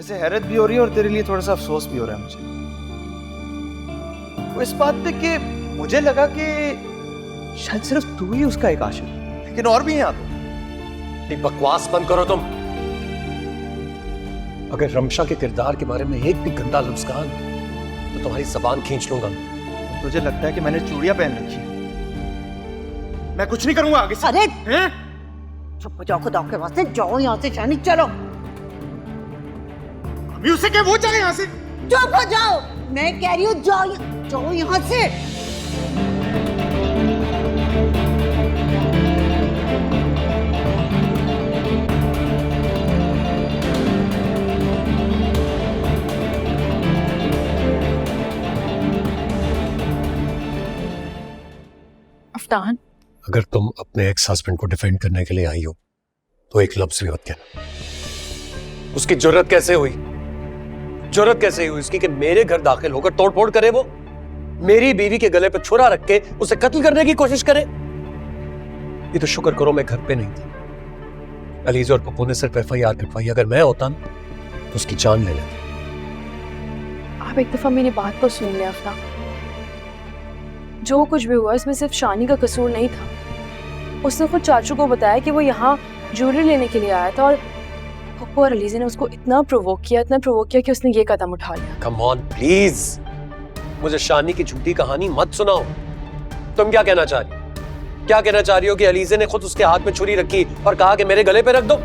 वैसे हैरत भी हो रही है और तेरे लिए थोड़ा सा अफसोस भी हो रहा है मुझे। वो इस बात पे कि मुझे लगा कि शायद सिर्फ तू ही उसका एक आशिक है, लेकिन और भी हैं यहाँ तो। एक बकवास बंद करो तुम। अगर रमशा के किरदार के बारे में एक भी गंदा लफ्ज कहा तो तुम्हारी जबान खींच लूंगा। तुझे लगता है कि मैंने चूड़ियां पहन रखी है? मैं कुछ नहीं करूंगा आगे से। अरे हैं? चुप हो जाओ, खुदा के वास्ते जाओ यहाँ से। शानी चलो। अभी उसे क्या वो जाए यहाँ से? चुप हो जाओ, मैं कह रही हूँ जाओ यहाँ से। अफ्तान, अगर तुम अपने एक्स हस्बैंड को डिफेंड करने के लिए आई हो तो एक लफ्ज भी मत कहना। उसकी जुर्रत कैसे हुई उसकी कि मेरे घर दाखिल होकर तोड़फोड़ करे? वो मेरी बीवी के गले पे छुरा रख के उसे कत्ल करने की कोशिश करे। ये तो शुक्र करो मैं घर पे नहीं थी। अलीज़ा और पप्पू ने सिर्फ FIR कटवाई। अगर मैं होता ना तो उसकी जान ले लेते। आप एक दफा मेरी बात को सुन ले अफ्तान। जो कुछ भी हुआ इसमें सिर्फ शानी का कसूर नहीं था। उसने खुद चाचू को बताया कि वो यहाँ ज्वेलरी लेने के लिए आया था और पप्पू और अलीज़ा ने उसको इतना प्रोवोक किया कि उसने ये कदम उठा लिया। कम ऑन प्लीज, मुझे शानी की झूठी कहानी मत सुनाओ। तुम क्या कहना चाह रही हो कि अलीज़ा ने खुद उसके हाथ में छुरी रखी और कहा कि मेरे गले पे रख दो?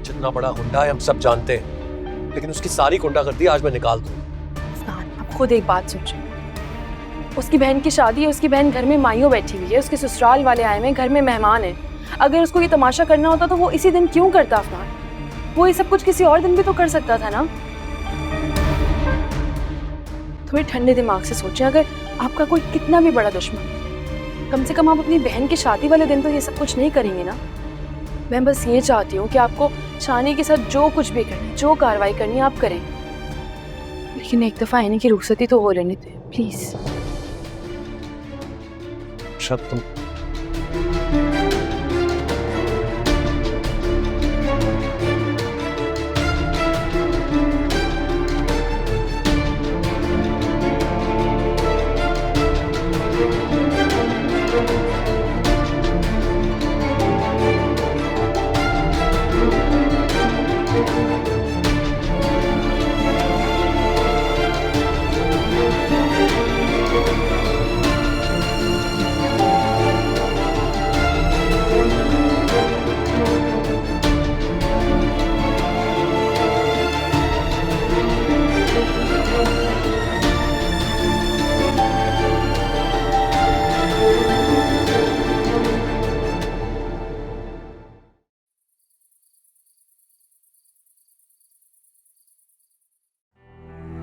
जितना बड़ा हुंडा है हम सब जानते हैं, लेकिन उसकी सारी गुंडागर्दी आज मैं निकाल दूं। अफ्तान, आप खुद एक बात सोचें। उसकी बहन की शादी है, उसकी बहन घर में माइयों बैठी हुई है, उसके ससुराल वाले आए हैं, घर में मेहमान है। अगर उसको ये तमाशा करना होता तो वो इसी दिन क्यों करता अफनान? वो ये सब कुछ किसी और दिन भी तो कर सकता था ना। थोड़े ठंडे दिमाग से सोचें। अगर आपका कोई कितना भी बड़ा दुश्मन, कम से कम आप अपनी बहन की शादी वाले दिन तो ये सब कुछ नहीं करेंगे ना। मैं बस ये चाहती हूँ कि आपको शानी के साथ जो कुछ भी करना है, जो कार्रवाई करनी है आप करें, लेकिन एक दफा आने की रुखसती तो हो लेने दें प्लीज। शायद तुम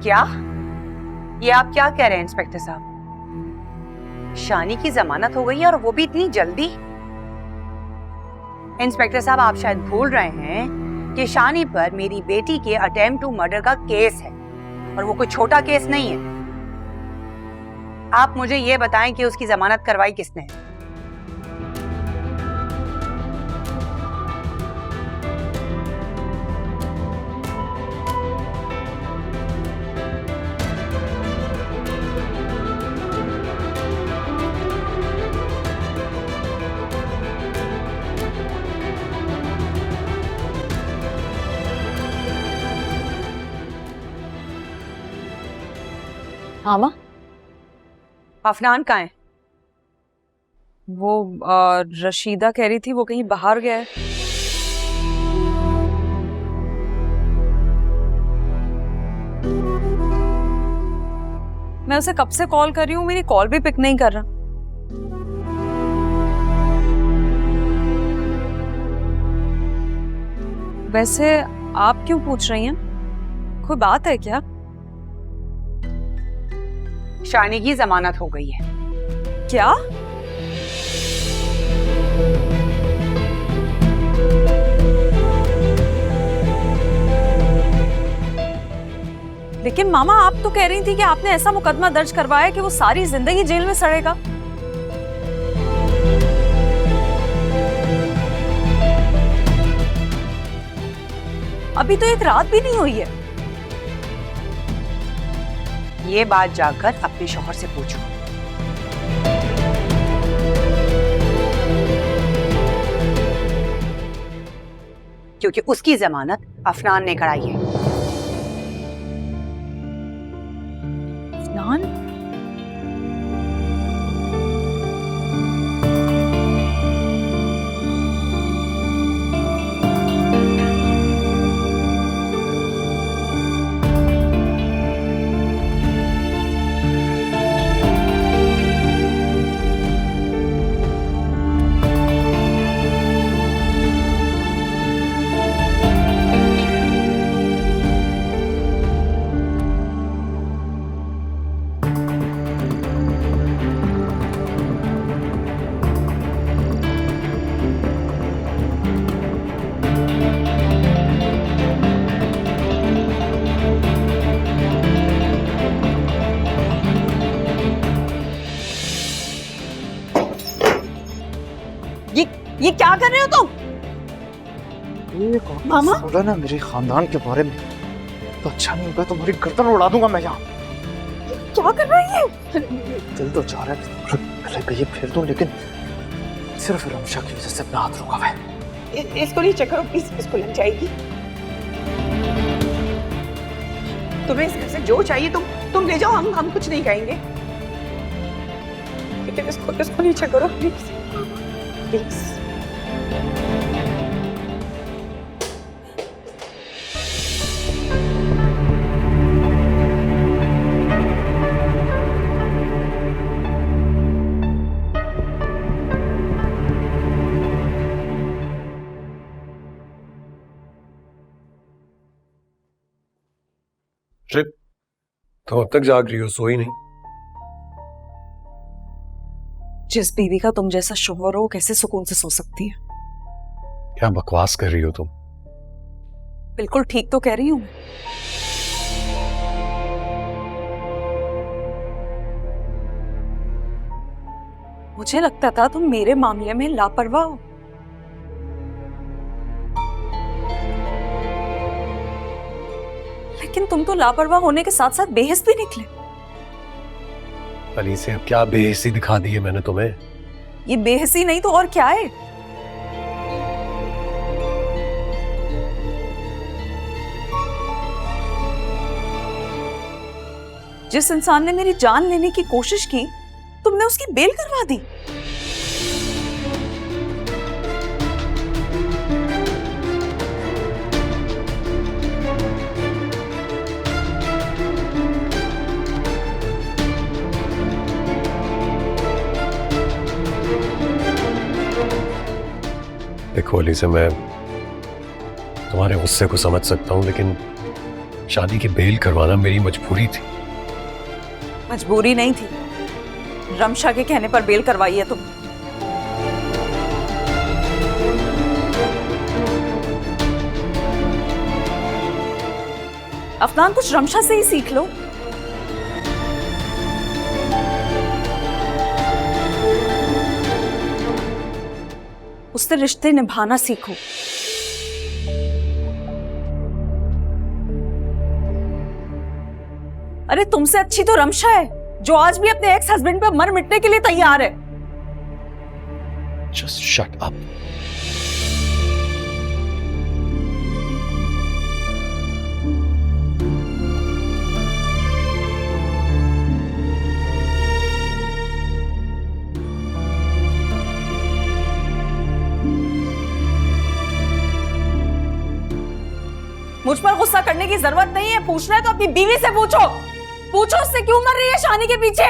क्या? ये आप क्या कह रहे हैं इंस्पेक्टर साहब? शानी की जमानत हो गई है और वो भी इतनी जल्दी? इंस्पेक्टर साहब, आप शायद भूल रहे हैं कि शानी पर मेरी बेटी के अटेम्प्ट टू मर्डर का केस है और वो कोई छोटा केस नहीं है। आप मुझे ये बताएं कि उसकी जमानत करवाई किसने? हाँ माँ, अफनान कहाँ है? वो रशीदा कह रही थी वो कहीं बाहर गया है। मैं उसे कब से कॉल कर रही हूँ, मेरी कॉल भी पिक नहीं कर रहा। वैसे आप क्यों पूछ रही हैं? कोई बात है क्या? शानी की जमानत हो गई है। क्या? लेकिन मामा, आप तो कह रही थी कि आपने ऐसा मुकदमा दर्ज करवाया कि वो सारी जिंदगी जेल में सड़ेगा। अभी तो एक रात भी नहीं हुई है। ये बात जाकर अपने शौहर से पूछो। क्योंकि उसकी जमानत अफनान ने कराई है। अफनान? ये क्या कर रहे हो तुम? मामा? बोला ना मेरे खानदान के बारे में, तो अच्छा नहीं होगा, तुम्हारी गर्दन उड़ा दूंगा मैं यहाँ। क्या कर रही है? दिल तो चाह रहा है गले पे ये फेर दूं, लेकिन सिर्फ रमशा की वजह से अपना हाथ रुका है। इसको नहीं चेक करो प्लीज, इसको लग जाएगी। तुम्हें इस घर से जो चाहिए तुम ले जाओ, हम कुछ नहीं कहेंगे, लेकिन इसको नीचे करो प्लीज प्लीज। ट्रिप तो अब तक जाग रही हो, सोई नहीं? जिस बीवी का तुम जैसा शोहर हो कैसे सुकून से सो सकती है? क्या बकवास कर रही हो तुम? बिल्कुल ठीक तो कह रही हूं। मुझे लगता था तुम मेरे मामले में लापरवाह हो, लेकिन तुम तो लापरवाह होने के साथ साथ बेहिस भी निकले। अली से अब क्या बेहिसी दिखा दी है मैंने तुम्हें? ये बेहिसी नहीं तो और क्या है? जिस इंसान ने मेरी जान लेने की कोशिश की, तुमने उसकी बेल करवा दी। देखो अली से मैं तुम्हारे गुस्से को समझ सकता हूं, लेकिन शादी की बेल करवाना मेरी मजबूरी थी। मजबूरी नहीं थी, रमशा के कहने पर बेल करवाई है तुम। अफनान, कुछ रमशा से ही सीख लो। उससे रिश्ते निभाना सीखो। अरे तुमसे अच्छी तो रमशा है, जो आज भी अपने एक्स हस्बैंड पे मर मिटने के लिए तैयार है। Just shut up. मुझ पर गुस्सा करने की जरूरत नहीं है। पूछना है तो अपनी बीवी से पूछो। पूछो उससे क्यों मर रही है शानी के पीछे।